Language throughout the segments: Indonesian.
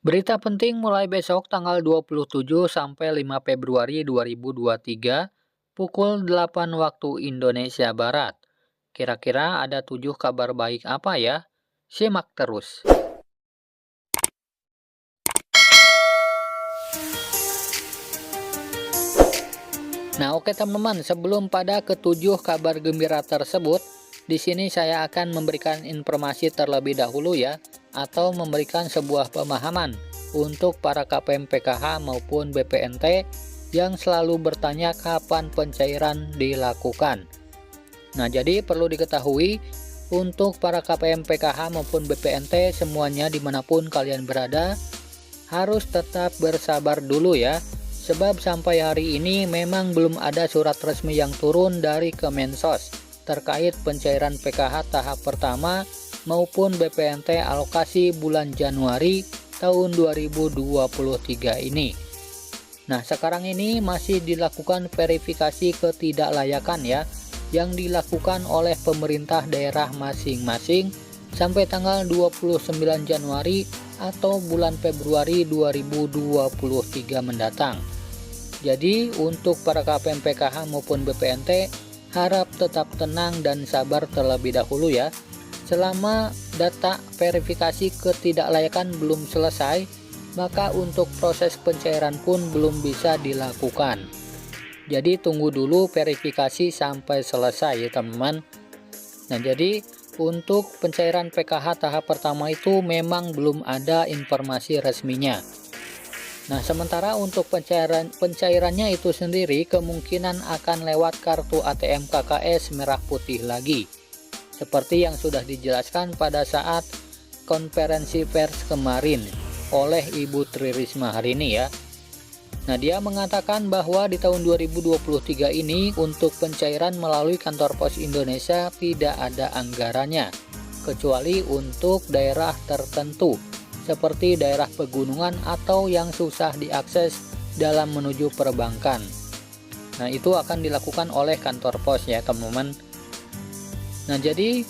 Berita penting mulai besok tanggal 27 sampai 5 Februari 2023 pukul 8 waktu Indonesia Barat. Kira-kira ada 7 kabar baik apa ya? Simak terus. Nah, oke teman-teman, sebelum pada ketujuh kabar gembira tersebut, di sini saya akan memberikan informasi terlebih dahulu ya, atau memberikan sebuah pemahaman untuk para KPM PKH maupun BPNT yang selalu bertanya kapan pencairan dilakukan. Nah, jadi perlu diketahui untuk para KPM PKH maupun BPNT semuanya dimanapun kalian berada, harus tetap bersabar dulu ya. Sebab sampai hari ini memang belum ada surat resmi yang turun dari Kemensos terkait pencairan PKH tahap pertama maupun BPNT alokasi bulan Januari tahun 2023 ini. Nah, sekarang ini masih dilakukan verifikasi ketidaklayakan ya, yang dilakukan oleh pemerintah daerah masing-masing sampai tanggal 29 Januari atau bulan Februari 2023 mendatang. Jadi untuk para KPM PKH maupun BPNT harap tetap tenang dan sabar terlebih dahulu ya. Selama data verifikasi ketidaklayakan belum selesai, maka untuk proses pencairan pun belum bisa dilakukan. Jadi tunggu dulu verifikasi sampai selesai ya teman-teman. Nah, jadi untuk pencairan PKH tahap pertama itu memang belum ada informasi resminya. Nah, sementara untuk pencairannya itu sendiri kemungkinan akan lewat kartu ATM KKS merah putih lagi. Seperti yang sudah dijelaskan pada saat konferensi pers kemarin oleh Ibu Tri Risma hari ini ya. Nah, dia mengatakan bahwa di tahun 2023 ini untuk pencairan melalui kantor pos Indonesia tidak ada anggarannya, kecuali untuk daerah tertentu seperti daerah pegunungan atau yang susah diakses dalam menuju perbankan. Nah, itu akan dilakukan oleh kantor pos ya teman-teman. Nah, jadi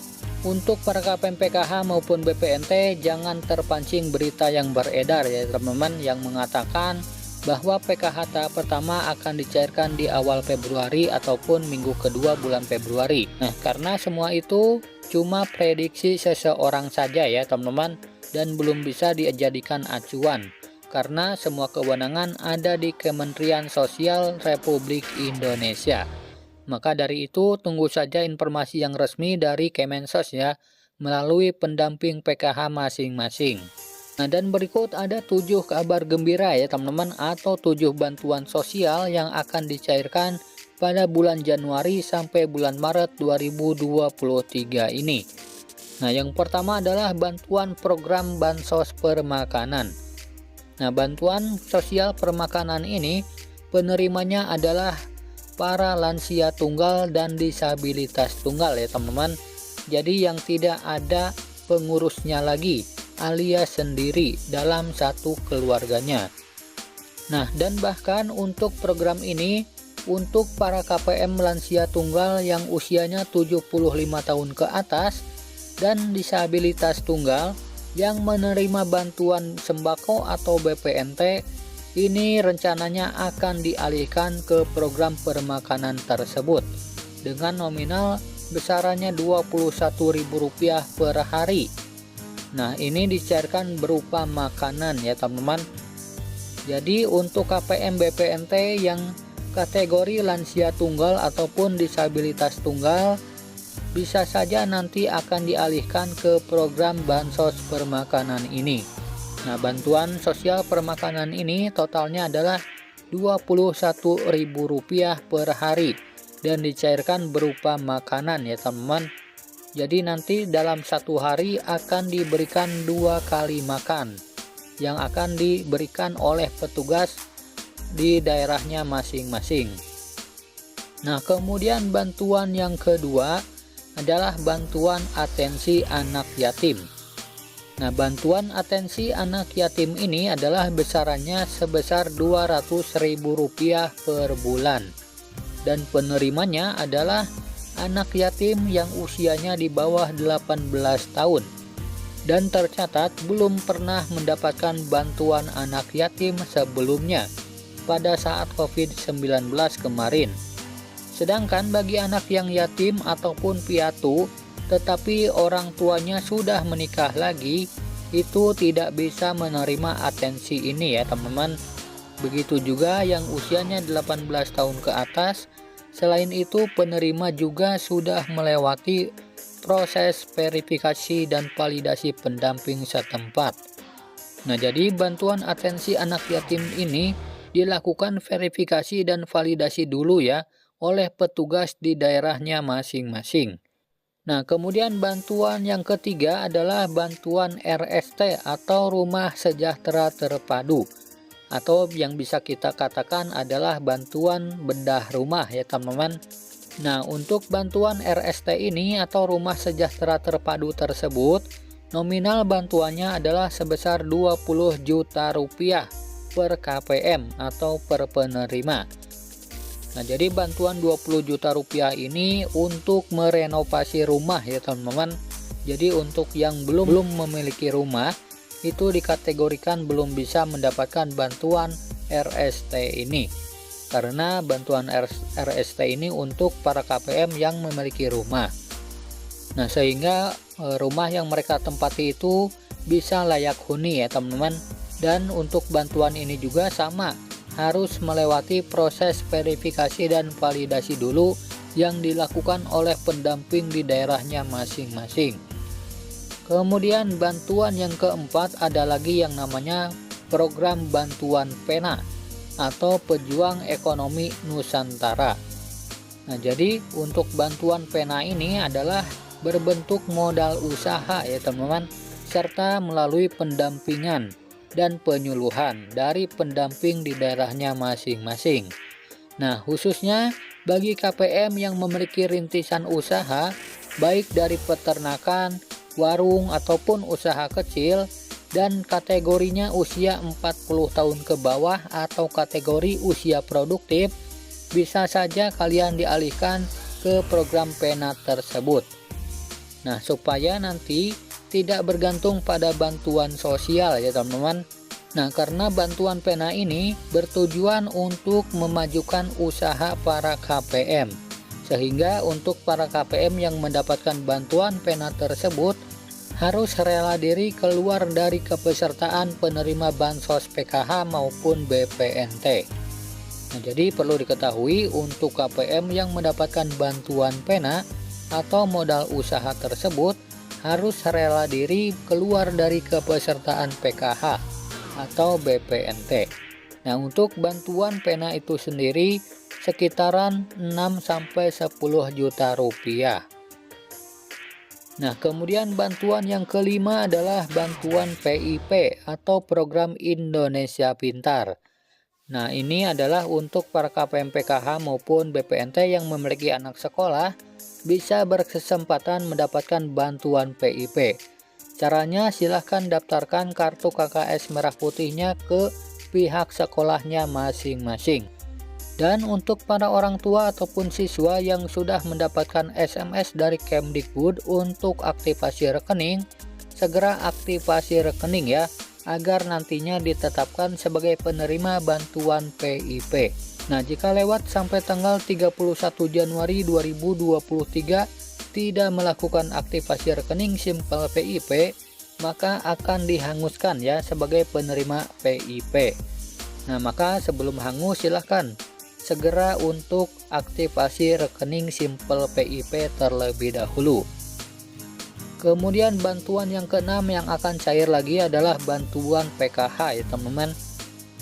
untuk para KPM PKH maupun BPNT jangan terpancing berita yang beredar ya teman-teman, yang mengatakan bahwa PKH tahap pertama akan dicairkan di awal Februari ataupun minggu kedua bulan Februari. Nah, karena semua itu cuma prediksi seseorang saja ya teman-teman, dan belum bisa dijadikan acuan karena semua kewenangan ada di Kementerian Sosial Republik Indonesia. Maka dari itu tunggu saja informasi yang resmi dari Kemensos ya, melalui pendamping PKH masing-masing. Nah, dan berikut ada 7 kabar gembira ya teman-teman, atau 7 bantuan sosial yang akan dicairkan pada bulan Januari sampai bulan Maret 2023 ini. Nah, yang pertama adalah bantuan program Bansos Permakanan. Nah, bantuan sosial permakanan ini penerimanya adalah para lansia tunggal dan disabilitas tunggal ya teman-teman. Jadi yang tidak ada pengurusnya lagi alias sendiri dalam satu keluarganya. Nah, dan bahkan untuk program ini untuk para KPM lansia tunggal yang usianya 75 tahun ke atas dan disabilitas tunggal yang menerima bantuan sembako atau BPNT ini rencananya akan dialihkan ke program permakanan tersebut dengan nominal besarannya Rp21.000 per hari. Nah, ini dicairkan berupa makanan ya teman-teman. Jadi untuk KPM BPNT yang kategori lansia tunggal ataupun disabilitas tunggal bisa saja nanti akan dialihkan ke program Bansos Permakanan ini. Nah, bantuan sosial permakanan ini totalnya adalah Rp21.000 per hari dan dicairkan berupa makanan ya teman-teman. Jadi nanti dalam satu hari akan diberikan 2 kali makan yang akan diberikan oleh petugas di daerahnya masing-masing. Nah, kemudian bantuan yang kedua adalah bantuan atensi anak yatim. Nah, bantuan atensi anak yatim ini adalah besarannya sebesar Rp200.000 per bulan. Dan penerimanya adalah anak yatim yang usianya di bawah 18 tahun dan tercatat belum pernah mendapatkan bantuan anak yatim sebelumnya pada saat COVID-19 kemarin. Sedangkan bagi anak yang yatim ataupun piatu tetapi orang tuanya sudah menikah lagi, itu tidak bisa menerima atensi ini ya teman-teman. Begitu juga yang usianya 18 tahun ke atas. Selain itu penerima juga sudah melewati proses verifikasi dan validasi pendamping setempat. Nah, jadi bantuan atensi anak yatim ini dilakukan verifikasi dan validasi dulu ya oleh petugas di daerahnya masing-masing. Nah, kemudian bantuan yang ketiga adalah bantuan RST atau Rumah Sejahtera Terpadu, atau yang bisa kita katakan adalah bantuan bedah rumah ya teman-teman. Nah, untuk bantuan RST ini atau Rumah Sejahtera Terpadu tersebut, nominal bantuannya adalah sebesar 20 juta rupiah per KPM atau per penerima. Nah, jadi bantuan 20 juta rupiah ini untuk merenovasi rumah ya teman-teman. Jadi untuk yang belum memiliki rumah, itu dikategorikan belum bisa mendapatkan bantuan RST ini. Karena bantuan RST ini untuk para KPM yang memiliki rumah. Nah, sehingga rumah yang mereka tempati itu bisa layak huni ya teman-teman. Dan untuk bantuan ini juga sama, harus melewati proses verifikasi dan validasi dulu yang dilakukan oleh pendamping di daerahnya masing-masing. Kemudian bantuan yang keempat ada lagi yang namanya program bantuan PENA atau Pejuang Ekonomi Nusantara. Nah, jadi untuk bantuan PENA ini adalah berbentuk modal usaha ya teman-teman, serta melalui pendampingan dan penyuluhan dari pendamping di daerahnya masing-masing. Nah, khususnya bagi KPM yang memiliki rintisan usaha, baik dari peternakan, warung, ataupun usaha kecil, dan kategorinya usia 40 tahun ke bawah atau kategori usia produktif, bisa saja kalian dialihkan ke program PENA tersebut. Nah, supaya nanti tidak bergantung pada bantuan sosial ya teman-teman. Nah, karena bantuan PENA ini bertujuan untuk memajukan usaha para KPM. Sehingga untuk para KPM yang mendapatkan bantuan PENA tersebut harus rela diri keluar dari kepesertaan penerima bansos PKH maupun BPNT. Nah, jadi perlu diketahui untuk KPM yang mendapatkan bantuan PENA atau modal usaha tersebut harus rela diri keluar dari kepesertaan PKH atau BPNT. Nah, untuk bantuan PENA itu sendiri sekitaran 6-10 juta rupiah. Nah, kemudian bantuan yang kelima adalah bantuan PIP atau Program Indonesia Pintar. Nah, ini adalah untuk para KPM PKH maupun BPNT yang memiliki anak sekolah bisa berkesempatan mendapatkan bantuan PIP. Caranya silahkan daftarkan kartu KKS merah putihnya ke pihak sekolahnya masing-masing. Dan untuk para orang tua ataupun siswa yang sudah mendapatkan SMS dari Kemdikbud untuk aktivasi rekening, segera aktivasi rekening ya, agar nantinya ditetapkan sebagai penerima bantuan PIP. Nah, jika lewat sampai tanggal 31 Januari 2023 tidak melakukan aktivasi rekening Simple PIP, maka akan dihanguskan ya sebagai penerima PIP. Nah, maka sebelum hangus silahkan segera untuk aktivasi rekening Simple PIP terlebih dahulu. Kemudian bantuan yang keenam yang akan cair lagi adalah bantuan PKH ya teman-teman.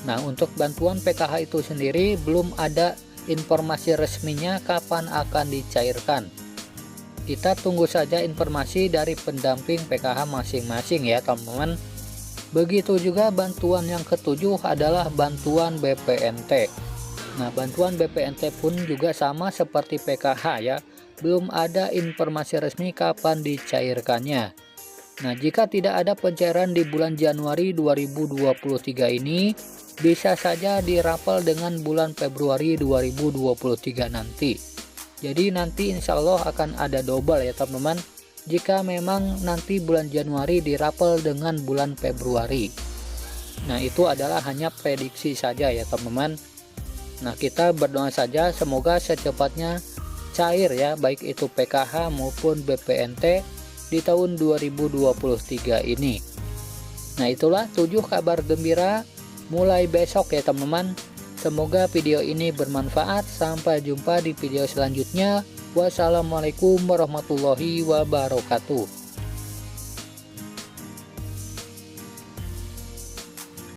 Nah, untuk bantuan PKH itu sendiri belum ada informasi resminya kapan akan dicairkan. Kita tunggu saja informasi dari pendamping PKH masing-masing ya teman-teman. Begitu juga bantuan yang ketujuh adalah bantuan BPNT. Nah, bantuan BPNT pun juga sama seperti PKH ya. Belum ada informasi resmi kapan dicairkannya. Nah, jika tidak ada pencairan di bulan Januari 2023 ini, bisa saja dirapel dengan bulan Februari 2023 nanti. Jadi nanti insya Allah akan ada double ya teman-teman. jika memang nanti bulan Januari dirapel dengan bulan Februari. Nah, itu adalah hanya prediksi saja ya teman-teman. Nah, kita berdoa saja semoga secepatnya cair ya, baik itu PKH maupun BPNT di tahun 2023 ini. Nah, itulah 7 kabar gembira mulai besok ya teman-teman. Semoga video ini bermanfaat. Sampai jumpa di video selanjutnya. Wassalamualaikum warahmatullahi wabarakatuh.